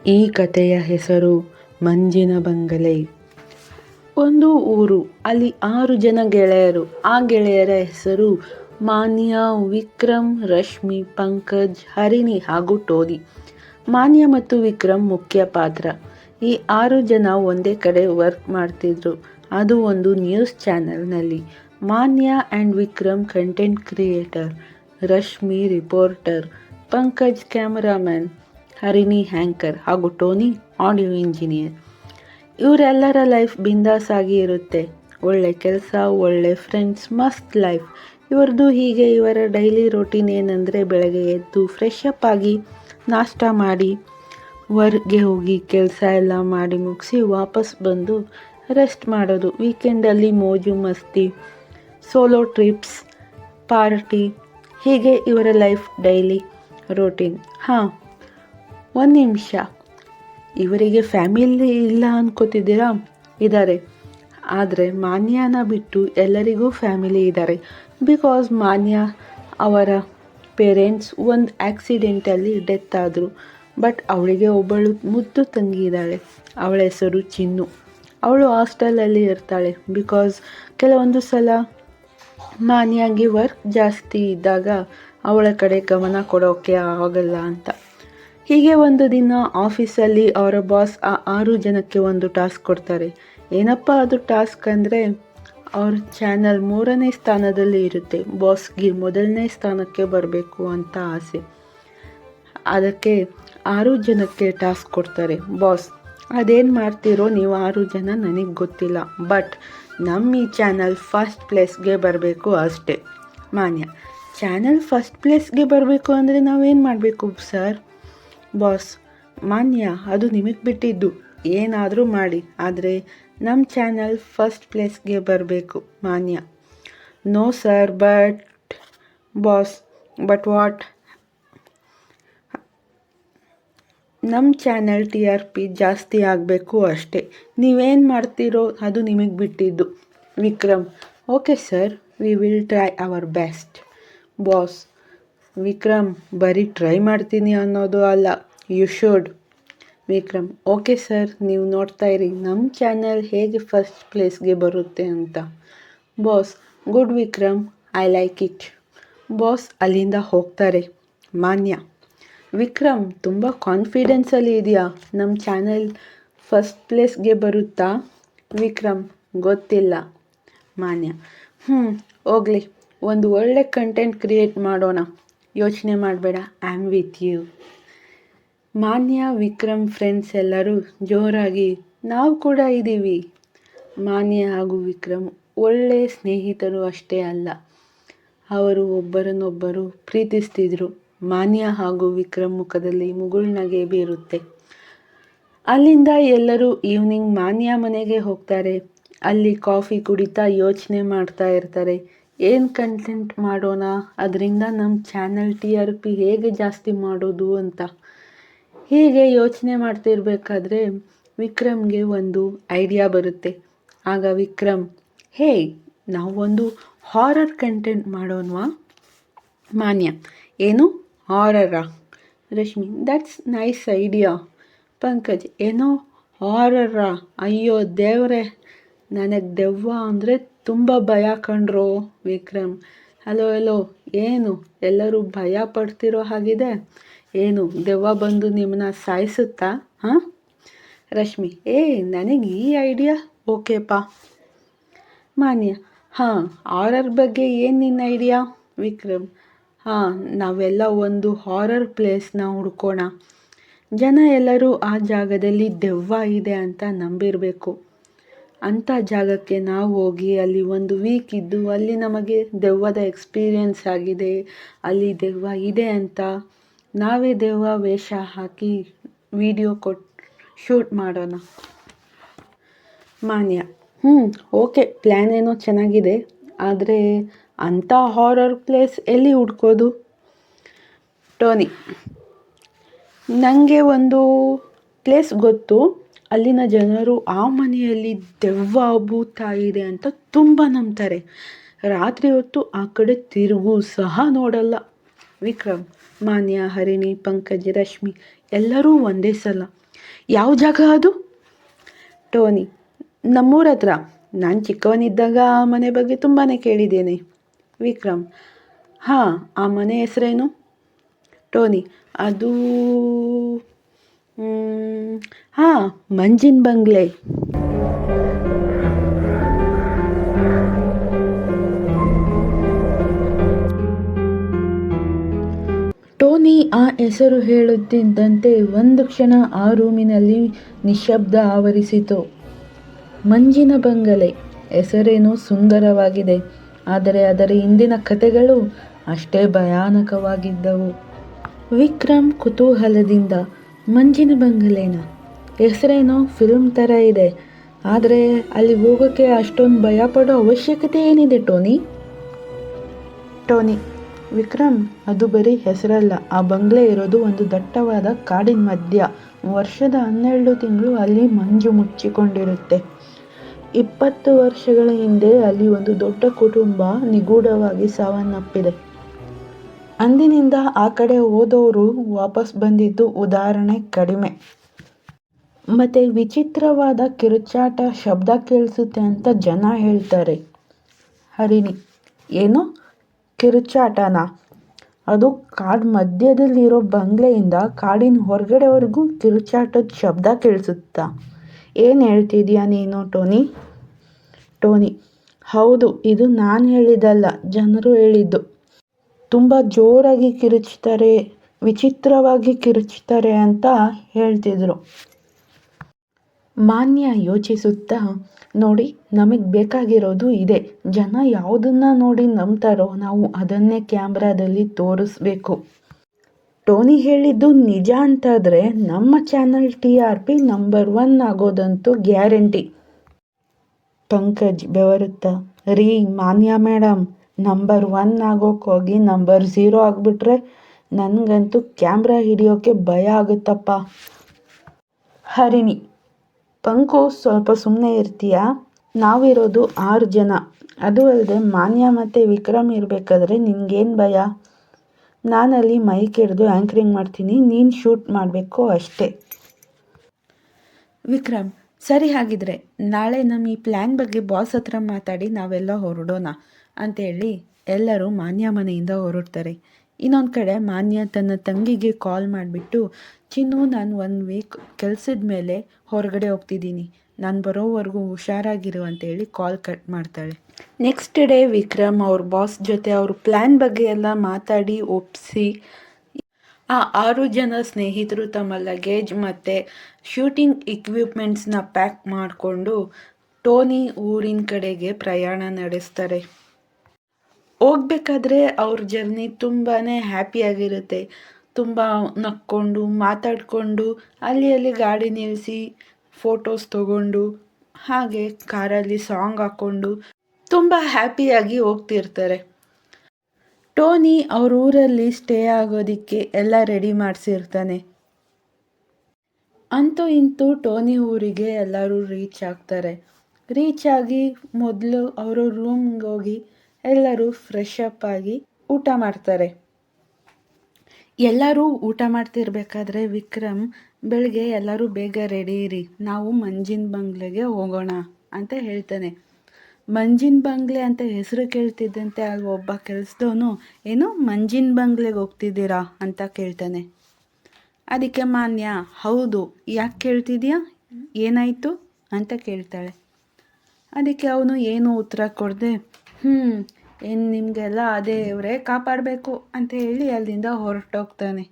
ಈ ಕಥೆಯ ಹೆಸರು ಮಂಜಿನ ಬಂಗಲೆ. ಒಂದು ಊರು, ಅಲ್ಲಿ 6 ಜನ ಗೆಳೆಯರು. ಆ ಗೆಳೆಯರ ಹೆಸರು ಮಾನ್ಯ, ವಿಕ್ರಮ್, ರಶ್ಮಿ, ಪಂಕಜ್, ಹರಿಣಿ ಹಾಗೂ ಟೋನಿ. ಮಾನ್ಯ ಮತ್ತು ವಿಕ್ರಮ್ ಮುಖ್ಯ ಪಾತ್ರ. ಈ 6 ಜನ ಒಂದೇ ಕಡೆ ವರ್ಕ್ ಮಾಡ್ತಿದ್ರು. ಅದು ಒಂದು ನ್ಯೂಸ್ ಚಾನೆಲ್ನಲ್ಲಿ. ಮಾನ್ಯ and Vikram content creator, Rashmi reporter, Pankaj cameraman, Harini anchor ಹಾಗೂ ಟೋನಿ ಆಡಿಯೋ ಇಂಜಿನಿಯರ್. ಇವರೆಲ್ಲರ ಲೈಫ್ ಬಿಂದಾಸ್ ಆಗಿ ಇರುತ್ತೆ. ಒಳ್ಳೆ ಕೆಲಸ, ಒಳ್ಳೆ ಫ್ರೆಂಡ್ಸ್, ಮಸ್ತ್ ಲೈಫ್ ಇವ್ರದ್ದು. ಹೀಗೆ ಇವರ ಡೈಲಿ ರೂಟೀನ್ ಏನಂದರೆ, ಬೆಳಗ್ಗೆ ಎದ್ದು ಫ್ರೆಶ್ ಅಪ್ ಆಗಿ ನಾಷ್ಟ ಮಾಡಿ ವರ್ಕ್ಗೆ ಹೋಗಿ ಕೆಲಸ ಎಲ್ಲ ಮಾಡಿ ಮುಗಿಸಿ ವಾಪಸ್ ಬಂದು ರೆಸ್ಟ್ ಮಾಡೋದು. ವೀಕೆಂಡಲ್ಲಿ ಮೋಜು ಮಸ್ತಿ, ಸೋಲೋ ಟ್ರಿಪ್ಸ್, ಪಾರ್ಟಿ, ಹೀಗೆ ಇವರ ಲೈಫ್ ಡೈಲಿ ರೂಟೀನ್. ಒಂದು ನಿಮಿಷ, ಇವರಿಗೆ ಫ್ಯಾಮಿಲಿ ಇಲ್ಲ ಅನ್ಕೋತಿದ್ದೀರಾ? ಇದ್ದಾರೆ. ಆದರೆ ಮಾನ್ಯನ ಬಿಟ್ಟು ಎಲ್ಲರಿಗೂ ಫ್ಯಾಮಿಲಿ ಇದ್ದಾರೆ. ಬಿಕಾಸ್ ಮಾನ್ಯ ಅವರ ಪೇರೆಂಟ್ಸ್ ಒಂದು ಆಕ್ಸಿಡೆಂಟಲ್ಲಿ ಡೆತ್ ಆದರು. ಬಟ್ ಅವಳಿಗೆ ಒಬ್ಬಳು ಮುದ್ದು ತಂಗಿ ಇದ್ದಾಳೆ. ಅವಳ ಹೆಸರು ಚಿನ್ನು. ಅವಳು ಹಾಸ್ಟೆಲಲ್ಲಿ ಇರ್ತಾಳೆ. ಬಿಕಾಸ್ ಕೆಲವೊಂದು ಸಲ ಮಾನ್ಯಾಗೆ ವರ್ಕ್ ಜಾಸ್ತಿ ಇದ್ದಾಗ ಅವಳ ಕಡೆ ಗಮನ ಕೊಡೋಕ್ಕೆ ಆಗಲ್ಲ ಅಂತ. ಹೀಗೆ ಒಂದು ದಿನ ಆಫೀಸಲ್ಲಿ ಅವರ ಬಾಸ್ ಆ 6 ಜನಕ್ಕೆ ಒಂದು ಟಾಸ್ಕ್ ಕೊಡ್ತಾರೆ. ಏನಪ್ಪ ಅದು ಟಾಸ್ಕ್ ಅಂದರೆ, ಅವ್ರ ಚಾನಲ್ 3ನೇ ಸ್ಥಾನದಲ್ಲಿ ಇರುತ್ತೆ. ಬಾಸ್ಗೆ 1ನೇ ಸ್ಥಾನಕ್ಕೆ ಬರಬೇಕು ಅಂತ ಆಸೆ. ಅದಕ್ಕೆ 6 ಜನಕ್ಕೆ ಟಾಸ್ಕ್ ಕೊಡ್ತಾರೆ. ಬಾಸ್, ಅದೇನು ಮಾಡ್ತೀರೋ ನೀವು 6 ಜನ ನನಗೆ ಗೊತ್ತಿಲ್ಲ, ಬಟ್ ನಮ್ಮ ಈ ಚಾನಲ್ ಫಸ್ಟ್ ಪ್ಲೇಸ್ಗೆ ಬರಬೇಕು ಅಷ್ಟೇ. ಮಾನ್ಯ, ಚಾನಲ್ ಫಸ್ಟ್ ಪ್ಲೇಸ್ಗೆ ಬರಬೇಕು ಅಂದರೆ ನಾವೇನು ಮಾಡಬೇಕು ಸರ್? ಬಾಸ್, ಮಾನ್ಯ, ಅದು ನಿಮಗೆ ಬಿಟ್ಟಿದ್ದು, ಏನಾದರೂ ಮಾಡಿ, ಆದರೆ ನಮ್ಮ ಚಾನಲ್ ಫಸ್ಟ್ ಪ್ಲೇಸ್ಗೆ ಬರಬೇಕು. ಮಾನ್ಯ, no sir, but boss, but what? ನಮ್ಮ ಚಾನಲ್ TRP ಜಾಸ್ತಿ ಆಗಬೇಕು ಅಷ್ಟೇ. ನೀವೇನು ಮಾಡ್ತೀರೋ ಅದು ನಿಮಗೆ ಬಿಟ್ಟಿದ್ದು. Vikram, okay sir, we will try our best. Boss, Vikram, ಬರೀ ಟ್ರೈ ಮಾಡ್ತೀನಿ ಅನ್ನೋದು ಅಲ್ಲ, you should. Vikram, okay sir, ನೀವು ನೋಡ್ತಾ ಇರಿ ನಮ್ಮ ಚಾನಲ್ ಹೇಗೆ ಫಸ್ಟ್ ಪ್ಲೇಸ್ಗೆ ಬರುತ್ತೆ ಅಂತ. Boss, good Vikram, I like it. Boss ಅಲ್ಲಿಂದ ಹೋಗ್ತಾರೆ. ಮಾನ್ಯ, ವಿಕ್ರಮ್ ತುಂಬ ಕಾನ್ಫಿಡೆನ್ಸಲ್ಲಿ ಇದೆಯಾ? ನಮ್ಮ ಚಾನಲ್ ಫಸ್ಟ್ ಪ್ಲೇಸ್ಗೆ ಬರುತ್ತಾ? ವಿಕ್ರಮ್, ಗೊತ್ತಿಲ್ಲ. ಮಾನ್ಯ, ಹೋಗಲಿ, ಒಂದು ಒಳ್ಳೆ ಕಂಟೆಂಟ್ ಕ್ರಿಯೇಟ್ ಮಾಡೋಣ, ಯೋಚನೆ ಮಾಡಬೇಡ, ಐ ಆಮ್ ವಿತ್ ಯು. ಮಾನ್ಯ, ವಿಕ್ರಮ್ ಫ್ರೆಂಡ್ಸ್ ಎಲ್ಲರೂ ಜೋರಾಗಿ ನಾವು ಕೂಡ ಇದ್ದೀವಿ. ಮಾನ್ಯ ಹಾಗೂ ವಿಕ್ರಮ್ ಒಳ್ಳೆಯ ಸ್ನೇಹಿತರು ಅಷ್ಟೇ ಅಲ್ಲ, ಅವರು ಒಬ್ಬರನ್ನೊಬ್ಬರು ಪ್ರೀತಿಸ್ತಿದ್ರು. ಮಾನ್ಯ ಹಾಗೂ ವಿಕ್ರಮ್ ಮುಖದಲ್ಲಿ ಮುಗುಳ್ನಗೆ ಬೀರುತ್ತೆ. ಅಲ್ಲಿಂದ ಎಲ್ಲರೂ ಈವ್ನಿಂಗ್ ಮಾನ್ಯ ಮನೆಗೆ ಹೋಗ್ತಾರೆ. ಅಲ್ಲಿ ಕಾಫಿ ಕುಡಿತಾ ಯೋಚನೆ ಮಾಡ್ತಾ ಇರ್ತಾರೆ, ಏನು ಕಂಟೆಂಟ್ ಮಾಡೋಣ, ಅದರಿಂದ ನಮ್ಮ ಚಾನಲ್ TRP ಹೇಗೆ ಜಾಸ್ತಿ ಮಾಡೋದು ಅಂತ. ಹೀಗೆ ಯೋಚನೆ ಮಾಡ್ತಿರ್ಬೇಕಾದ್ರೆ ವಿಕ್ರಮ್ಗೆ ಒಂದು ಐಡಿಯಾ ಬರುತ್ತೆ. ಆಗ ವಿಕ್ರಮ್, ಹೇ, ನಾವೊಂದು ಹಾರರ್ ಕಂಟೆಂಟ್ ಮಾಡೋಣವಾ? ಮಾನ್ಯ, ಏನು ಹಾರರಾ? Rashmi, that's nice idea. Pankaj, ಏನೋ ಹಾರರಾ? ಅಯ್ಯೋ ದೇವ್ರೆ, ನನಗೆ ದೆವ್ವ ಅಂದರೆ ತುಂಬ ಭಯ ಕಂಡ್ರೋ. ವಿಕ್ರಮ್, ಹಲೋ, ಏನು ಎಲ್ಲರೂ ಭಯ ಪಡ್ತಿರೋ ಹಾಗಿದೆ? ಏನು ದೆವ್ವ ಬಂದು ನಿಮ್ಮನ್ನ ಸಾಯಿಸುತ್ತಾ? ರಶ್ಮಿ, ನನಗೆ ಈ ಐಡಿಯಾ ಓಕೆಪಾ. ಮಾನ್ಯ, ಹಾರರ್ ಬಗ್ಗೆ ಏನು ನಿನ್ನ ಐಡಿಯಾ? ವಿಕ್ರಮ್, ನಾವೆಲ್ಲ ಒಂದು ಹಾರರ್ ಪ್ಲೇಸ್ನ ಹುಡ್ಕೋಣ. ಜನ ಎಲ್ಲರೂ ಆ ಜಾಗದಲ್ಲಿ ದೆವ್ವ ಇದೆ ಅಂತ ನಂಬಿರಬೇಕು. ಅಂಥ ಜಾಗಕ್ಕೆ ನಾವು ಹೋಗಿ ಅಲ್ಲಿ ಒಂದು ವೀಕ್ ಇದ್ದು, ಅಲ್ಲಿ ನಮಗೆ ದೆವ್ವದ ಎಕ್ಸ್ಪೀರಿಯನ್ಸ್ ಆಗಿದೆ, ಅಲ್ಲಿ ದೆವ್ವ ಇದೆ ಅಂತ ನಾವೇ ದೆವ್ವ ವೇಷ ಹಾಕಿ ವಿಡಿಯೋ ಶೂಟ್ ಮಾಡೋಣ. ಮಾನ್ಯ, ಓಕೆ, ಪ್ಲ್ಯಾನ್ ಏನೋ ಚೆನ್ನಾಗಿದೆ, ಆದರೆ ಅಂಥ ಹಾರರ್ ಪ್ಲೇಸ್ ಎಲ್ಲಿ ಹುಡ್ಕೋದು? ಟೋನಿ, ನನಗೆ ಒಂದು ಪ್ಲೇಸ್ ಗೊತ್ತು. ಅಲ್ಲಿನ ಜನರು ಆ ಮನೆಯಲ್ಲಿ ದೆವ್ವ ಭೂತ ಇದೆ ಅಂತ ತುಂಬ ನಂಬ್ತಾರೆ. ರಾತ್ರಿ ಹೊತ್ತು ಆ ಕಡೆ ತಿರುಗು ಸಹ ನೋಡಲ್ಲ. ವಿಕ್ರಮ್, ಮಾನ್ಯ, ಹರಿಣಿ, ಪಂಕಜ್, ರಶ್ಮಿ ಎಲ್ಲರೂ ಒಂದೇ ಸಲ ಯಾವ ಜಾಗ ಅದು? ಟೋನಿ: ನಮ್ಮೂರ ಹತ್ರ. ನಾನು ಚಿಕ್ಕವನಿದ್ದಾಗ ಆ ಮನೆ ಬಗ್ಗೆ ತುಂಬಾ ಕೇಳಿದ್ದೇನೆ. ವಿಕ್ರಮ್: ಹಾಂ, ಆ ಮನೆ ಹೆಸರೇನು? ಟೋನಿ: ಅದು ಹಾಂ, ಮಂಜಿನ ಬಂಗ್ಲೆ. ಟೋನಿ ಆ ಹೆಸರು ಹೇಳುತ್ತಿದ್ದಂತೆ ಒಂದು ಕ್ಷಣ ಆ ರೂಮಿನಲ್ಲಿ ನಿಶ್ಶಬ್ದ ಆವರಿಸಿತು. ಮಂಜಿನ ಬಂಗಲೆ ಹೆಸರೇನು ಸುಂದರವಾಗಿದೆ, ಆದರೆ ಅದರ ಹಿಂದಿನ ಕಥೆಗಳು ಅಷ್ಟೇ ಭಯಾನಕವಾಗಿದ್ದವು. ವಿಕ್ರಮ್ ಕುತೂಹಲದಿಂದ: ಮಂಜಿನ ಬಂಗಲೆನಾ? ಹೆಸರೇನೋ ಫಿಲ್ಮ್ ಥರ ಇದೆ, ಆದರೆ ಅಲ್ಲಿ ಹೋಗೋಕ್ಕೆ ಅಷ್ಟೊಂದು ಭಯ ಪಡೋ ಅವಶ್ಯಕತೆ ಏನಿದೆ ಟೋನಿ? ಟೋನಿ: ವಿಕ್ರಮ್, ಅದು ಬರೀ ಹೆಸರಲ್ಲ. ಆ ಬಂಗ್ಲೆ ಇರೋದು ಒಂದು ದಟ್ಟವಾದ ಕಾಡಿನ ಮಧ್ಯ. ವರ್ಷದ 12 ತಿಂಗಳು ಅಲ್ಲಿ ಮಂಜು ಮುಚ್ಚಿಕೊಂಡಿರುತ್ತೆ. 20 ವರ್ಷಗಳ ಹಿಂದೆ ಅಲ್ಲಿ ಒಂದು ದೊಡ್ಡ ಕುಟುಂಬ ನಿಗೂಢವಾಗಿ ಸಾವನ್ನಪ್ಪಿದೆ. ಅಂದಿನಿಂದ ಆ ಕಡೆ ಹೋದವರು ವಾಪಸ್ ಬಂದಿದ್ದು ಉದಾಹರಣೆ ಕಡಿಮೆ. ಮತ್ತೆ ವಿಚಿತ್ರವಾದ ಕಿರುಚಾಟ ಶಬ್ದ ಕೇಳಿಸುತ್ತೆ ಅಂತ ಜನ ಹೇಳ್ತಾರೆ. ಹರಿಣಿ: ಏನು ಕಿರುಚಾಟನಾ? ಅದು ಕಾಡು ಮಧ್ಯದಲ್ಲಿರೋ ಬಂಗ್ಲೆಯಿಂದ ಕಾಡಿನ ಹೊರಗಡೆವರೆಗೂ ಕಿರುಚಾಟದ ಶಬ್ದ ಕೇಳಿಸುತ್ತಾ? ಏನು ಹೇಳ್ತಿದ್ಯಾ ನೀನು ಟೋನಿ? ಟೋನಿ: ಹೌದು, ಇದು ನಾನು ಹೇಳಿದ್ದಲ್ಲ, ಜನರು ಹೇಳಿದ್ದು. ತುಂಬ ಜೋರಾಗಿ ಕಿರುಚ್ತಾರೆ, ವಿಚಿತ್ರವಾಗಿ ಕಿರುಚ್ತಾರೆ ಅಂತ ಹೇಳ್ತಿದ್ರು. ಮಾನ್ಯ ಯೋಚಿಸುತ್ತಾ: ನೋಡಿ, ನಮಗೆ ಬೇಕಾಗಿರೋದು ಇದೆ. ಜನ ಯಾವುದನ್ನ ನೋಡಿ ನಂಬ್ತಾರೋ ನಾವು ಅದನ್ನೇ ಕ್ಯಾಮ್ರಾದಲ್ಲಿ ತೋರಿಸ್ಬೇಕು. ಟೋನಿ ಹೇಳಿದ್ದು ನಿಜ ಅಂತಾದರೆ ನಮ್ಮ ಚಾನಲ್ TRP ನಂಬರ್ 1 ಆಗೋದಂತೂ ಗ್ಯಾರಂಟಿ. ಪಂಕಜ್ ಬೆವರುತ್ತಾ: ರೀ ಮಾನ್ಯ ಮೇಡಮ್, ನಂಬರ್ 1 ಆಗೋಕ್ಕೋಗಿ ನಂಬರ್ 0 ಆಗಿಬಿಟ್ರೆ ನನಗಂತೂ ಕ್ಯಾಮ್ರಾ ಹಿಡಿಯೋಕ್ಕೆ ಭಯ ಆಗುತ್ತಪ್ಪ. ಹರಿಣಿ: ಪಂಕು, ಸ್ವಲ್ಪ ಸುಮ್ಮನೆ ಇರ್ತೀಯಾ? ನಾವಿರೋದು 6 ಜನ. ಅದು ಅಲ್ಲದೆ ಮಾನ್ಯ ಮತ್ತು ವಿಕ್ರಮ್ ಇರಬೇಕಾದ್ರೆ ನಿನಗೇನು ಭಯ? ನಾನಲ್ಲಿ ಮೈಕ್ ಹಿಡಿದು ಆ್ಯಂಕರಿಂಗ್ ಮಾಡ್ತೀನಿ, ನೀನು ಶೂಟ್ ಮಾಡಬೇಕು ಅಷ್ಟೇ. ವಿಕ್ರಮ್: ಸರಿ, ಹಾಗಿದ್ರೆ ನಾಳೆ ನಮ್ಮ ಈ ಪ್ಲ್ಯಾನ್ ಬಗ್ಗೆ ಬಾಸ್ ಹತ್ರ ಮಾತಾಡಿ ನಾವೆಲ್ಲ ಹೊರಡೋಣ ಅಂತೇಳಿ ಎಲ್ಲರೂ ಮಾನ್ಯ ಮನೆಯಿಂದ ಹೊರಡ್ತಾರೆ. ಇನ್ನೊಂದು ಕಡೆ ಮಾನ್ಯ ತನ್ನ ತಂಗಿಗೆ ಕಾಲ್ ಮಾಡಿಬಿಟ್ಟು: ಚಿನ್ನು, ನಾನು 1 ವೀಕ್ ಕೆಲಸದ ಮೇಲೆ ಹೊರಗಡೆ ಹೋಗ್ತಿದ್ದೀನಿ, ನಾನು ಬರೋವರೆಗೂ ಹುಷಾರಾಗಿರು ಅಂತೇಳಿ ಕಾಲ್ ಕಟ್ ಮಾಡ್ತಾಳೆ. ನೆಕ್ಸ್ಟ್ ಡೇ ವಿಕ್ರಮ್ ಅವ್ರ ಬಾಸ್ ಜೊತೆ ಅವ್ರ ಪ್ಲ್ಯಾನ್ ಬಗ್ಗೆ ಎಲ್ಲ ಮಾತಾಡಿ ಒಪ್ಪಿಸಿ ಆ 6 ಜನ ಸ್ನೇಹಿತರು ತಮ್ಮ ಲಗೇಜ್ ಮತ್ತು ಶೂಟಿಂಗ್ ಇಕ್ವಿಪ್ಮೆಂಟ್ಸ್ನ ಪ್ಯಾಕ್ ಮಾಡಿಕೊಂಡು ಟೋನಿ ಊರಿನ ಕಡೆಗೆ ಪ್ರಯಾಣ ನಡೆಸ್ತಾರೆ. ಹೋಗ್ಬೇಕಾದ್ರೆ ಅವ್ರ ಜರ್ನಿ ತುಂಬಾ ಹ್ಯಾಪಿಯಾಗಿರುತ್ತೆ. ತುಂಬ ನಕ್ಕೊಂಡು ಮಾತಾಡಿಕೊಂಡು ಅಲ್ಲಿ ಗಾಡಿ ನಿಲ್ಲಿಸಿ ಫೋಟೋಸ್ ತೊಗೊಂಡು ಹಾಗೆ ಕಾರಲ್ಲಿ ಸಾಂಗ್ ಹಾಕ್ಕೊಂಡು ತುಂಬ ಹ್ಯಾಪಿಯಾಗಿ ಹೋಗ್ತಿರ್ತಾರೆ. ಟೋನಿ ಅವ್ರ ಊರಲ್ಲಿ ಸ್ಟೇ ಆಗೋದಕ್ಕೆ ಎಲ್ಲ ರೆಡಿ ಮಾಡಿಸಿರ್ತಾನೆ. ಅಂತೂ ಇಂತೂ ಟೋನಿ ಊರಿಗೆ ಎಲ್ಲರೂ ರೀಚ್ ಆಗ್ತಾರೆ. ರೀಚ್ ಆಗಿ ಮೊದಲು ಅವರ ರೂಮ್ಗೆ ಹೋಗಿ ಎಲ್ಲರೂ ಫ್ರೆಶ್ ಅಪ್ ಆಗಿ ಊಟ ಮಾಡ್ತಾರೆ. ಎಲ್ಲರೂ ಊಟ ಮಾಡ್ತಿರ್ಬೇಕಾದ್ರೆ ವಿಕ್ರಮ್: ಬೆಳಗ್ಗೆ ಎಲ್ಲರೂ ಬೇಗ ರೆಡಿ ಇರಿ, ನಾವು ಮಂಜಿನ ಬಂಗ್ಲೆಗೆ ಹೋಗೋಣ ಅಂತ ಹೇಳ್ತಾನೆ. ಮಂಜಿನ ಬಂಗ್ಲೆ ಅಂತ ಹೆಸರು ಕೇಳ್ತಿದ್ದಂತೆ ಆಗ ಒಬ್ಬ ಕೆಲಸದವನು: ಏನು ಮಂಜಿನ ಬಂಗ್ಲೆಗೆ ಹೋಗ್ತಿದ್ದೀರಾ ಅಂತ ಕೇಳ್ತಾನೆ. ಅದಕ್ಕೆ ಮಾನ್ಯ: ಹೌದು, ಯಾಕೆ ಕೇಳ್ತಿದ್ಯಾ, ಏನಾಯಿತು ಅಂತ ಕೇಳ್ತಾಳೆ. ಅದಕ್ಕೆ ಅವನು ಏನು ಉತ್ತರ ಕೊಡದೆ ಏನು ನಿಮಗೆಲ್ಲ ಅದೇ ಇವರೇ ಕಾಪಾಡಬೇಕು ಅಂತ ಹೇಳಿ ಅಲ್ಲಿಂದ ಹೊರಟೋಗ್ತಾನೆ.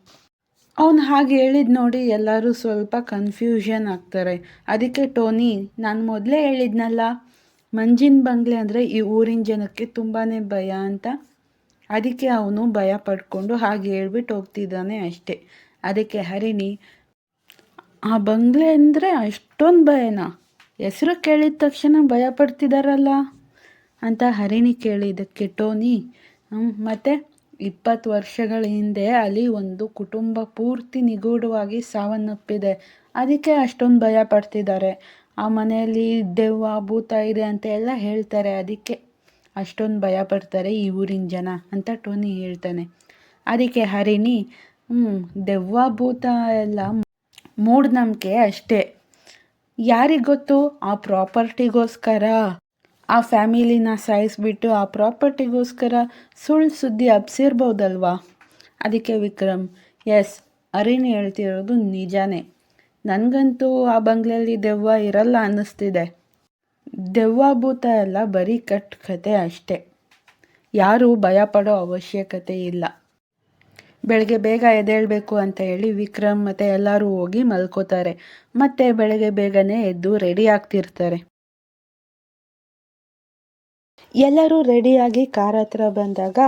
ಅವನು ಹಾಗೆ ಹೇಳಿದ್ದು ನೋಡಿ ಎಲ್ಲರೂ ಸ್ವಲ್ಪ ಕನ್ಫ್ಯೂಷನ್ ಆಗ್ತಾರೆ. ಅದಕ್ಕೆ ಟೋನಿ: ನಾನು ಮೊದಲೇ ಹೇಳಿದ್ನಲ್ಲ, ಮಂಜಿನ ಬಂಗ್ಲೆ ಅಂದರೆ ಈ ಊರಿನ ಜನಕ್ಕೆ ತುಂಬಾ ಭಯ ಅಂತ. ಅದಕ್ಕೆ ಅವನು ಭಯ ಪಡ್ಕೊಂಡು ಹಾಗೆ ಹೇಳ್ಬಿಟ್ಟು ಹೋಗ್ತಿದ್ದಾನೆ ಅಷ್ಟೆ. ಅದಕ್ಕೆ ಹರಿಣಿ: ಆ ಬಂಗ್ಲೆ ಅಂದರೆ ಅಷ್ಟೊಂದು ಭಯನಾ? ಹೆಸರು ಕೇಳಿದ ತಕ್ಷಣ ಭಯ ಪಡ್ತಿದ್ದಾರಲ್ಲ ಅಂತ ಹರಿಣಿ ಕೇಳಿದ್ದಕ್ಕೆ ಟೋನಿ: ಮತ್ತು 20 ವರ್ಷಗಳ ಹಿಂದೆ ಅಲ್ಲಿ ಒಂದು ಕುಟುಂಬ ಪೂರ್ತಿ ನಿಗೂಢವಾಗಿ ಸಾವನ್ನಪ್ಪಿದೆ, ಅದಕ್ಕೆ ಅಷ್ಟೊಂದು ಭಯ ಪಡ್ತಿದ್ದಾರೆ. ಆ ಮನೆಯಲ್ಲಿ ದೆವ್ವ ಭೂತ ಇದೆ ಅಂತ ಎಲ್ಲ ಹೇಳ್ತಾರೆ, ಅದಕ್ಕೆ ಅಷ್ಟೊಂದು ಭಯ ಪಡ್ತಾರೆ ಈ ಊರಿನ ಜನ ಅಂತ ಟೋನಿ ಹೇಳ್ತಾನೆ. ಅದಕ್ಕೆ ಹರಿಣಿ: ದೆವ್ವ ಭೂತ ಎಲ್ಲ ಮೂಢನಂಬಿಕೆ ಅಷ್ಟೇ. ಯಾರಿಗೊತ್ತು, ಆ ಪ್ರಾಪರ್ಟಿಗೋಸ್ಕರ ಆ ಫ್ಯಾಮಿಲಿನ ಸಾಯಿಸ್ಬಿಟ್ಟು ಆ ಪ್ರಾಪರ್ಟಿಗೋಸ್ಕರ ಸುಳ್ಳು ಸುದ್ದಿ ಹಬ್ಸಿರ್ಬೋದಲ್ವಾ. ಅದಕ್ಕೆ ವಿಕ್ರಮ್, ಎಸ್, ಅರಿಣಿ ಹೇಳ್ತಿರೋದು ನಿಜಾನೇ. ನನಗಂತೂ ಆ ಬಂಗ್ಲೆಯಲ್ಲಿ ದೆವ್ವ ಇರಲ್ಲ ಅನ್ನಿಸ್ತಿದೆ. ದೆವ್ವ ಭೂತ ಎಲ್ಲ ಬರೀ ಕತೆ ಅಷ್ಟೇ. ಯಾರೂ ಭಯಪಡೋ ಅವಶ್ಯಕತೆ ಇಲ್ಲ. ಬೆಳಗ್ಗೆ ಬೇಗ ಎದ್ದೇಳಬೇಕು ಅಂತ ಹೇಳಿ ವಿಕ್ರಮ್ ಮತ್ತು ಎಲ್ಲರೂ ಹೋಗಿ ಮಲ್ಕೋತಾರೆ. ಮತ್ತೆ ಬೆಳಗ್ಗೆ ಬೇಗನೆ ಎದ್ದು ರೆಡಿ ಆಗ್ತಿರ್ತಾರೆ. ಎಲ್ಲರೂ ರೆಡಿಯಾಗಿ ಕಾರ್ ಹತ್ರ ಬಂದಾಗ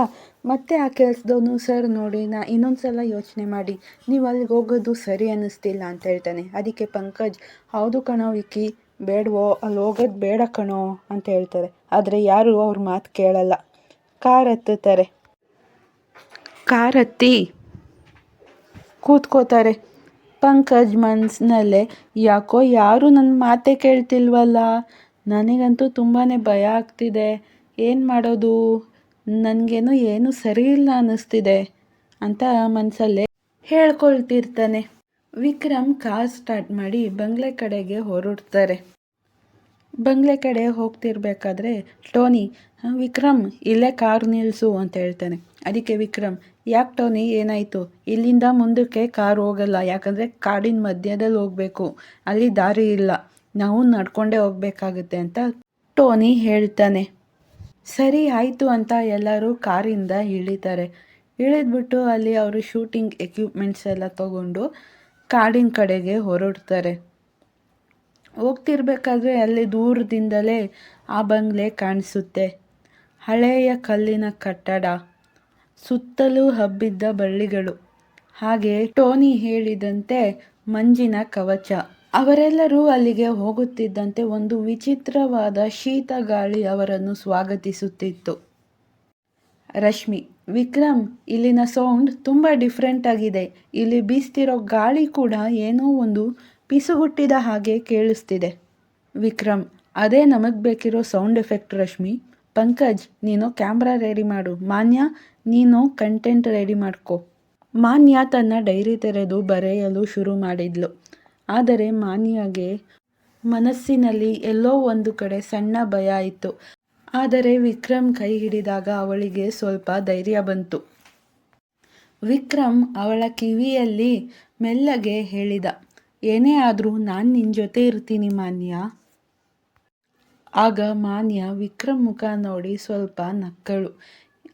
ಮತ್ತೆ ಆ ಕೆಲಸದವನು, ಸರ್ ನೋಡಿ, ಇನ್ನೊಂದು ಸಲ ಯೋಚನೆ ಮಾಡಿ, ನೀವು ಅಲ್ಲಿಗೆ ಹೋಗೋದು ಸರಿ ಅನ್ನಿಸ್ತಿಲ್ಲ ಅಂತ ಹೇಳ್ತಾನೆ. ಅದಕ್ಕೆ ಪಂಕಜ್, ಹೌದು ಕಣೋ ವಿಕ್ಕಿ, ಬೇಡವೋ, ಅಲ್ಲಿ ಹೋಗೋದು ಬೇಡ ಕಣೋ ಅಂತ ಹೇಳ್ತಾರೆ. ಆದರೆ ಯಾರು ಅವ್ರ ಮಾತು ಕೇಳಲ್ಲ. ಕಾರ್ ಹತ್ತುತ್ತಾರೆ. ಕಾರ್ ಹತ್ತಿ ಕೂತ್ಕೋತಾರೆ. ಪಂಕಜ್ ಮನಸ್ಸಿನಲ್ಲೇ, ಯಾಕೋ ಯಾರೂ ನನ್ನ ಮಾತೇ ಕೇಳ್ತಿಲ್ವಲ್ಲ, ನನಗಂತೂ ತುಂಬಾ ಭಯ ಆಗ್ತಿದೆ, ಏನು ಮಾಡೋದು, ನನಗೇನು ಏನೂ ಸರಿ ಇಲ್ಲ ಅನ್ನಿಸ್ತಿದೆ ಅಂತ ಮನಸ್ಸಲ್ಲೇ ಹೇಳ್ಕೊಳ್ತಿರ್ತಾನೆ. ವಿಕ್ರಮ್ ಕಾರ್ ಸ್ಟಾರ್ಟ್ ಮಾಡಿ ಬಂಗ್ಲೆ ಕಡೆಗೆ ಹೊರಡ್ತಾರೆ. ಬಂಗ್ಲೆ ಕಡೆ ಹೋಗ್ತಿರ್ಬೇಕಾದ್ರೆ ಟೋನಿ, ವಿಕ್ರಮ್ ಇಲ್ಲೇ ಕಾರ್ ನಿಲ್ಲಿಸು ಅಂತ ಹೇಳ್ತಾನೆ. ಅದಕ್ಕೆ ವಿಕ್ರಮ್, ಯಾಕೆ ಟೋನಿ, ಏನಾಯಿತು? ಇಲ್ಲಿಂದ ಮುಂದಕ್ಕೆ ಕಾರ್ ಹೋಗಲ್ಲ, ಯಾಕಂದರೆ ಕಾಡಿನ ಮಧ್ಯದಲ್ಲಿ ಹೋಗಬೇಕು, ಅಲ್ಲಿ ದಾರಿ ಇಲ್ಲ, ನಾವು ನಡ್ಕೊಂಡೇ ಹೋಗಬೇಕಾಗುತ್ತೆ ಅಂತ ಟೋನಿ ಹೇಳ್ತಾನೆ. ಸರಿ ಆಯಿತು ಅಂತ ಎಲ್ಲರೂ ಕಾರಿಂದ ಇಳಿತಾರೆ. ಇಳಿದ್ಬಿಟ್ಟು ಅಲ್ಲಿ ಅವರು ಶೂಟಿಂಗ್ ಎಕ್ವಿಪ್ಮೆಂಟ್ಸ್ ಎಲ್ಲ ತಗೊಂಡು ಕಾಡಿನ ಕಡೆಗೆ ಹೊರಡ್ತಾರೆ. ಹೋಗ್ತಿರ್ಬೇಕಾದ್ರೆ ಅಲ್ಲಿ ದೂರದಿಂದಲೇ ಆ ಬಂಗ್ಲೆ ಕಾಣಿಸುತ್ತೆ. ಹಳೆಯ ಕಲ್ಲಿನ ಕಟ್ಟಡ, ಸುತ್ತಲೂ ಹಬ್ಬಿದ್ದ ಬಳ್ಳಿಗಳು, ಹಾಗೆ ಟೋನಿ ಹೇಳಿದಂತೆ ಮಂಜಿನ ಕವಚ. ಅವರೆಲ್ಲರೂ ಅಲ್ಲಿಗೆ ಹೋಗುತ್ತಿದ್ದಂತೆ ಒಂದು ವಿಚಿತ್ರವಾದ ಶೀತ ಗಾಳಿ ಅವರನ್ನು ಸ್ವಾಗತಿಸುತ್ತಿತ್ತು. ರಶ್ಮಿ, ವಿಕ್ರಮ್, ಇಲ್ಲಿನ ಸೌಂಡ್ ತುಂಬ ಡಿಫ್ರೆಂಟ್ ಆಗಿದೆ. ಇಲ್ಲಿ ಬೀಸ್ತಿರೋ ಗಾಳಿ ಕೂಡ ಏನೋ ಒಂದು ಪಿಸುಗುಟ್ಟಿದ ಹಾಗೆ ಕೇಳಿಸ್ತಿದೆ. ವಿಕ್ರಮ್, ಅದೇ ನಮಗೆ ಬೇಕಿರೋ ಸೌಂಡ್ ಎಫೆಕ್ಟ್ ರಶ್ಮಿ. ಪಂಕಜ್, ನೀನು ಕ್ಯಾಮ್ರಾ ರೆಡಿ ಮಾಡು. ಮಾನ್ಯ, ನೀನು ಕಂಟೆಂಟ್ ರೆಡಿ ಮಾಡ್ಕೊ. ಮಾನ್ಯ ತನ್ನ ಡೈರಿ ತೆರೆದು ಬರೆಯಲು ಶುರು ಮಾಡಿದ್ಲು. ಆದರೆ ಮಾನ್ಯಗೆ ಮನಸ್ಸಿನಲ್ಲಿ ಎಲ್ಲೋ ಒಂದು ಕಡೆ ಸಣ್ಣ ಭಯ ಇತ್ತು. ಆದರೆ ವಿಕ್ರಮ್ ಕೈ ಹಿಡಿದಾಗ ಅವಳಿಗೆ ಸ್ವಲ್ಪ ಧೈರ್ಯ ಬಂತು. ವಿಕ್ರಮ್ ಅವಳ ಕಿವಿಯಲ್ಲಿ ಮೆಲ್ಲಗೆ ಹೇಳಿದ, ಏನೇ ಆದರೂ ನಾನು ನಿನ್ನ ಜೊತೆ ಇರ್ತೀನಿ ಮಾನ್ಯ. ಆಗ ಮಾನ್ಯ ವಿಕ್ರಮ್ ಮುಖ ನೋಡಿ ಸ್ವಲ್ಪ ನಕ್ಕಳು.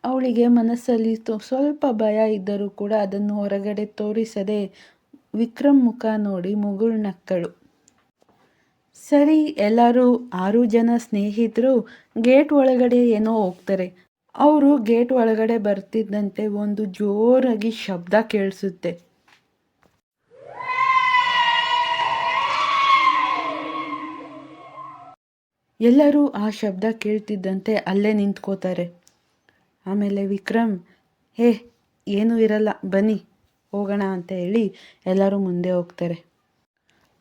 ಅವಳಿಗೆ ಮನಸ್ಸಲ್ಲಿ ಸ್ವಲ್ಪ ಭಯ ಇದ್ದರೂ ಕೂಡ ಅದನ್ನು ಹೊರಗಡೆ ತೋರಿಸದೆ ವಿಕ್ರಮ್ ಮುಖ ನೋಡಿ ಮುಗುಳ್ನಕ್ಕಳು. ಸರಿ, ಎಲ್ಲರೂ 6 ಜನ ಸ್ನೇಹಿತರು ಗೇಟ್ ಒಳಗಡೆ ಏನೋ ಹೋಗ್ತಾರೆ. ಅವರು ಗೇಟ್ ಒಳಗಡೆ ಬರ್ತಿದ್ದಂತೆ ಒಂದು ಜೋರಾಗಿ ಶಬ್ದ ಕೇಳಿಸುತ್ತೆ. ಎಲ್ಲರೂ ಆ ಶಬ್ದ ಕೇಳ್ತಿದ್ದಂತೆ ಅಲ್ಲೇ ನಿಂತ್ಕೋತಾರೆ. ಆಮೇಲೆ ವಿಕ್ರಮ್, ಏನೂ ಇರಲ್ಲ, ಬನ್ನಿ ಹೋಗೋಣ ಅಂತ ಹೇಳಿ ಎಲ್ಲರೂ ಮುಂದೆ ಹೋಗ್ತಾರೆ.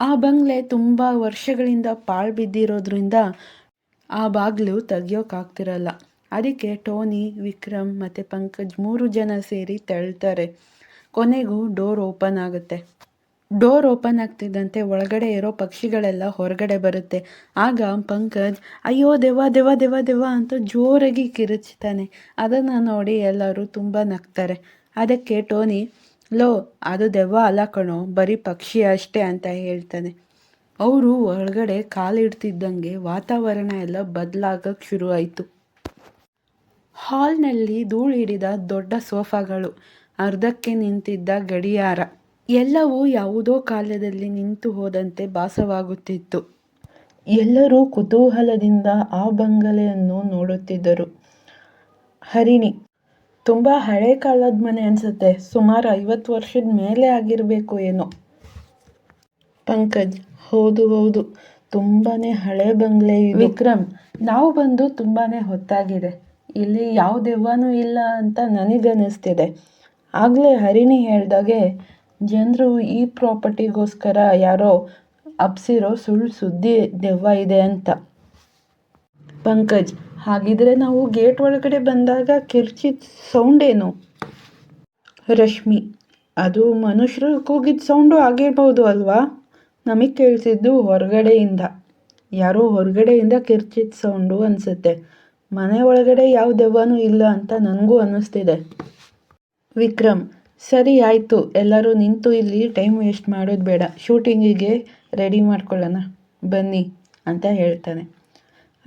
ಆ ಬಂಗ್ಲೆ ತುಂಬ ವರ್ಷಗಳಿಂದ ಪಾಳು ಬಿದ್ದಿರೋದ್ರಿಂದ ಆ ಬಾಗಿಲು ತೆಗಿಯೋಕ್ಕಾಗ್ತಿರಲ್ಲ. ಅದಕ್ಕೆ ಟೋನಿ, ವಿಕ್ರಮ್ ಮತ್ತು ಪಂಕಜ್ 3 ಜನ ಸೇರಿ ತಳ್ತಾರೆ. ಕೊನೆಗೂ ಡೋರ್ ಓಪನ್ ಆಗುತ್ತೆ. ಡೋರ್ ಓಪನ್ ಆಗ್ತಿದ್ದಂತೆ ಒಳಗಡೆ ಇರೋ ಪಕ್ಷಿಗಳೆಲ್ಲ ಹೊರಗಡೆ ಬರುತ್ತೆ. ಆಗ ಪಂಕಜ್, ಅಯ್ಯೋ ದೆವ್ವ ದೆವ್ವ ದೆವ್ವ ದೆವ್ವ ಅಂತ ಜೋರಾಗಿ ಕಿರುಚ್ತಾನೆ. ಅದನ್ನು ನೋಡಿ ಎಲ್ಲರೂ ತುಂಬ ನಗ್ತಾರೆ. ಅದಕ್ಕೆ ಟೋನಿ, ಲೋ, ಅದು ದೆವ್ವ ಅಲ್ಲ ಕಣೋ, ಬರೀ ಪಕ್ಷಿ ಅಷ್ಟೇ ಅಂತ ಹೇಳ್ತಾನೆ. ಅವರು ಒಳಗಡೆ ಕಾಲಿಡ್ತಿದ್ದಂಗೆ ವಾತಾವರಣ ಎಲ್ಲ ಬದಲಾಗಕ್ಕೆ ಶುರು ಆಯಿತು. ಹಾಲ್ನಲ್ಲಿ ಧೂಳು ಹಿಡಿದ ದೊಡ್ಡ ಸೋಫಾಗಳು, ಅರ್ಧಕ್ಕೆ ನಿಂತಿದ್ದ ಗಡಿಯಾರ, ಎಲ್ಲವೂ ಯಾವುದೋ ಕಾಲದಲ್ಲಿ ನಿಂತು ಹೋದಂತೆ ಭಾಸವಾಗುತ್ತಿತ್ತು. ಎಲ್ಲರೂ ಕುತೂಹಲದಿಂದ ಆ ಬಂಗಲೆಯನ್ನು ನೋಡುತ್ತಿದ್ದರು. ಹರಿಣಿ, ತುಂಬ ಹಳೆ ಕಾಲದ ಮನೆ ಅನಿಸುತ್ತೆ, ಸುಮಾರು 50 ವರ್ಷದ ಮೇಲೆ ಆಗಿರಬೇಕು ಏನೋ. ಪಂಕಜ್, ಹೌದು ಹೌದು, ತುಂಬಾ ಹಳೆ ಬಂಗ್ಲೆ. ವಿಕ್ರಮ್, ನಾವು ಬಂದು ತುಂಬಾ ಹೊತ್ತಾಗಿದೆ, ಇಲ್ಲಿ ಯಾವ ದೆವ್ವನೂ ಇಲ್ಲ ಅಂತ ನನಗನ್ನಿಸ್ತಿದೆ. ಆಗಲೇ ಹರಿಣಿ ಹೇಳ್ದಾಗೆ ಜನರು ಈ ಪ್ರಾಪರ್ಟಿಗೋಸ್ಕರ ಯಾರೋ ಹಬ್ಸಿರೋ ಸುಳ್ಳು ಸುದ್ದಿ ದೆವ್ವ ಇದೆ ಅಂತ. ಪಂಕಜ್, ಹಾಗಿದ್ರೆ ನಾವು ಗೇಟ್ ಒಳಗಡೆ ಬಂದಾಗ ಕಿರ್ಚಿದ ಸೌಂಡ್ ಏನು? ರಶ್ಮಿ, ಅದು ಮನುಷ್ಯರು ಕೂಗಿದ ಸೌಂಡು ಆಗಿರ್ಬೋದು ಅಲ್ವಾ? ನಮಗೆ ಕೇಳಿಸಿದ್ದು ಹೊರಗಡೆಯಿಂದ, ಯಾರೋ ಹೊರಗಡೆಯಿಂದ ಕಿರ್ಚಿದ ಸೌಂಡು ಅನಿಸುತ್ತೆ. ಮನೆ ಒಳಗಡೆ ಯಾವ ದೆವ್ವನೂ ಇಲ್ಲ ಅಂತ ನನಗೂ ಅನ್ನಿಸ್ತಿದೆ. ವಿಕ್ರಮ್: ಸರಿ ಆಯಿತು, ಎಲ್ಲರೂ ನಿಂತು ಇಲ್ಲಿ ಟೈಮ್ ವೇಸ್ಟ್ ಮಾಡೋದು ಬೇಡ, ಶೂಟಿಂಗಿಗೆ ರೆಡಿ ಮಾಡ್ಕೊಳ್ಳೋಣ ಬನ್ನಿ ಅಂತ ಹೇಳ್ತಾನೆ.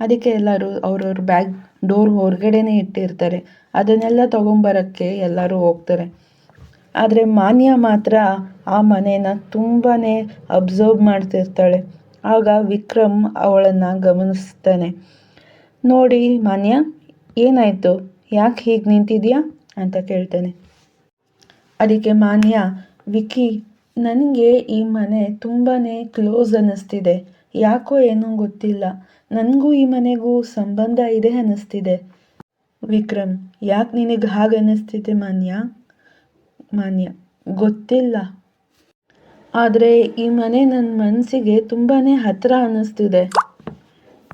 ಅದಕ್ಕೆ ಎಲ್ಲರೂ ಅವ್ರವ್ರ ಬ್ಯಾಗ್ ಡೋರ್ ಹೊರಗಡೆನೇ ಇಟ್ಟಿರ್ತಾರೆ. ಅದನ್ನೆಲ್ಲ ತೊಗೊಂಬರೋಕ್ಕೆ ಎಲ್ಲರೂ ಹೋಗ್ತಾರೆ. ಆದರೆ ಮಾನ್ಯ ಮಾತ್ರ ಆ ಮನೇನ ತುಂಬಾ ಅಬ್ಸರ್ವ್ ಮಾಡ್ತಿರ್ತಾಳೆ. ಆಗ ವಿಕ್ರಮ್ ಅವಳನ್ನು ಗಮನಿಸ್ತಾನೆ. ನೋಡಿ ಮಾನ್ಯ, ಏನಾಯಿತು, ಯಾಕೆ ಹೀಗೆ ನಿಂತಿದ್ಯಾ ಅಂತ ಕೇಳ್ತಾನೆ. ಅದಕ್ಕೆ ಮಾನ್ಯ: ವಿಕ್ಕಿ, ನನಗೆ ಈ ಮನೆ ತುಂಬಾ ಕ್ಲೋಸ್ ಅನ್ನಿಸ್ತಿದೆ. ಯಾಕೋ ಏನೋ ಗೊತ್ತಿಲ್ಲ, ನನಗೂ ಈ ಮನೆಗೂ ಸಂಬಂಧ ಇದೆ ಅನ್ನಿಸ್ತಿದೆ. ವಿಕ್ರಮ್: ಯಾಕೆ ನಿನಗೆ ಹಾಗೆ ಅನ್ನಿಸ್ತಿದೆ ಮಾನ್ಯ? ಮಾನ್ಯ: ಗೊತ್ತಿಲ್ಲ, ಆದರೆ ಈ ಮನೆ ನನ್ನ ಮನಸ್ಸಿಗೆ ತುಂಬಾ ಹತ್ತಿರ ಅನ್ನಿಸ್ತಿದೆ.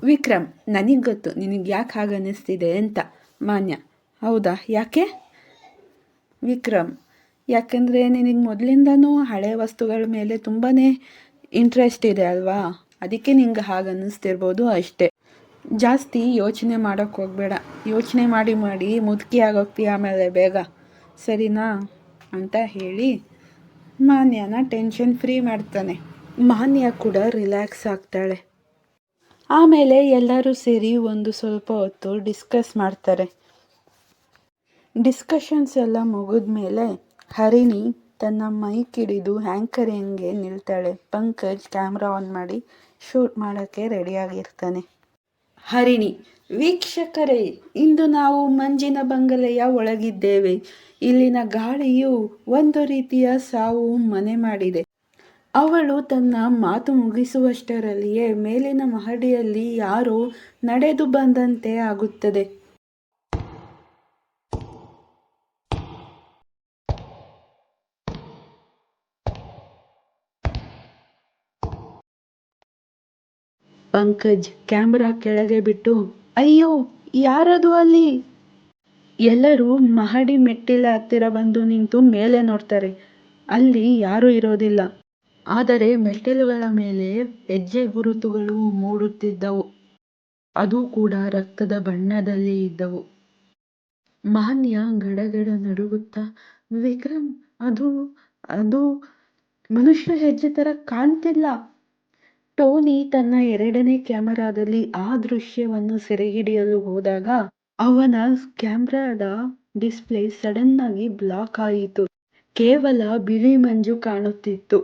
ವಿಕ್ರಮ್: ನನಗೆ ಗೊತ್ತು ನಿನಗೆ ಯಾಕೆ ಹಾಗೆ ಅನ್ನಿಸ್ತಿದೆ ಅಂತ. ಮಾನ್ಯ: ಹೌದಾ, ಯಾಕೆ? ವಿಕ್ರಮ್: ಯಾಕೆಂದರೆ ನಿನಗೆ ಮೊದಲಿಂದನೂ ಹಳೆ ವಸ್ತುಗಳ ಮೇಲೆ ತುಂಬಾ ಇಂಟ್ರೆಸ್ಟ್ ಇದೆ ಅಲ್ವಾ, ಅದಕ್ಕೆ ನಿಂಗೆ ಹಾಗೆ ಅನ್ನಿಸ್ತಿರ್ಬೋದು ಅಷ್ಟೇ. ಜಾಸ್ತಿ ಯೋಚನೆ ಮಾಡೋಕ್ಕೆ ಹೋಗಬೇಡ, ಯೋಚನೆ ಮಾಡಿ ಮಾಡಿ ಮುದುಕಿ ಆಗೋಗ್ತೀಯ ಆಮೇಲೆ ಬೇಗ, ಸರಿನಾ ಅಂತ ಹೇಳಿ ಮಾನ್ಯನ ಟೆನ್ಷನ್ ಫ್ರೀ ಮಾಡ್ತಾನೆ. ಮಾನ್ಯ ಕೂಡ ರಿಲ್ಯಾಕ್ಸ್ ಆಗ್ತಾಳೆ. ಆಮೇಲೆ ಎಲ್ಲರೂ ಸೇರಿ ಒಂದು ಸ್ವಲ್ಪ ಹೊತ್ತು ಡಿಸ್ಕಸ್ ಮಾಡ್ತಾರೆ. ಡಿಸ್ಕಷನ್ಸ್ ಎಲ್ಲ ಮುಗಿದ್ಮೇಲೆ ಹರಿಣಿ ತನ್ನ ಮೈಕ್ ಹಿಡಿದು ಆ್ಯಂಕರಿಂಗ್ಗೆ ನಿಲ್ತಾಳೆ. ಪಂಕಜ್ ಕ್ಯಾಮ್ರಾ ಆನ್ ಮಾಡಿ ಶೂಟ್ ಮಾಡೋಕ್ಕೆ ರೆಡಿಯಾಗಿರ್ತಾನೆ. ಹರಿಣಿ: ವೀಕ್ಷಕರೇ, ಇಂದು ನಾವು ಮಂಜಿನ ಬಂಗಲೆಯ ಒಳಗಿದ್ದೇವೆ. ಇಲ್ಲಿನ ಗಾಳಿಯು ಒಂದು ರೀತಿಯ ಸಾವು ಮನೆ ಮಾಡಿದೆ. ಅವಳು ತನ್ನ ಮಾತು ಮುಗಿಸುವಷ್ಟರಲ್ಲಿಯೇ ಮೇಲಿನ ಮಹಡಿಯಲ್ಲಿ ಯಾರೋ ನಡೆದು ಬಂದಂತೆ ಆಗುತ್ತದೆ. ಪಂಕಜ್ ಕ್ಯಾಮ್ರಾ ಕೆಳಗೆ ಬಿಟ್ಟು, ಅಯ್ಯೋ, ಯಾರದು ಅಲ್ಲಿ? ಎಲ್ಲರೂ ಮಹಡಿ ಮೆಟ್ಟಿಲ ಹತ್ತಿರ ಬಂದು ನಿಂತು ಮೇಲೆ ನೋಡ್ತಾರೆ. ಅಲ್ಲಿ ಯಾರೂ ಇರೋದಿಲ್ಲ, ಆದರೆ ಮೆಟ್ಟಿಲುಗಳ ಮೇಲೆ ಹೆಜ್ಜೆ ಗುರುತುಗಳು ಮೂಡುತ್ತಿದ್ದವು. ಅದು ಕೂಡ ರಕ್ತದ ಬಣ್ಣದಲ್ಲಿ ಇದ್ದವು. ಮಾನ್ಯ ಗಡಗಡ ನಡುಗುತ್ತಾ, ವಿಕ್ರಮ್, ಅದು ಅದು ಮನುಷ್ಯ ಹೆಜ್ಜೆ ಥರ ಕಾಣ್ತಿಲ್ಲ. ಟೋನಿ ತನ್ನ ಎರಡನೇ ಕ್ಯಾಮರಾದಲ್ಲಿ ಆ ದೃಶ್ಯವನ್ನು ಸೆರೆಹಿಡಿಯಲು ಹೋದಾಗ ಅವನ ಕ್ಯಾಮ್ರಾದ ಡಿಸ್ಪ್ಲೇ ಸಡನ್ ಆಗಿ ಬ್ಲಾಕ್ ಆಯಿತು. ಕೇವಲ ಬಿಳಿ ಮಂಜು ಕಾಣುತ್ತಿತ್ತು.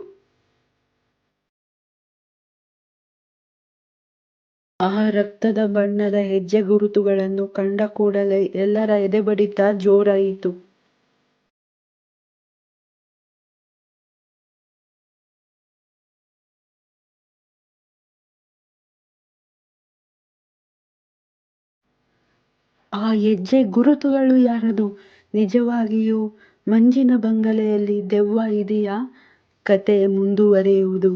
ಆ ರಕ್ತದ ಬಣ್ಣದ ಹೆಜ್ಜೆ ಗುರುತುಗಳನ್ನು ಕಂಡ ಕೂಡಲೇ ಎಲ್ಲರ ಎದೆಬಡಿತ ಜೋರಾಯಿತು. ಆ ಹೆಜ್ಜೆ ಗುರುತುಗಳು ಯಾರದು? ನಿಜವಾಗಿಯೂ ಮಂಜಿನ ಬಂಗಲೆಯಲ್ಲಿ ದೆವ್ವ ಇದೆಯಾ? ಕತೆ ಮುಂದುವರಿಯುವುದು.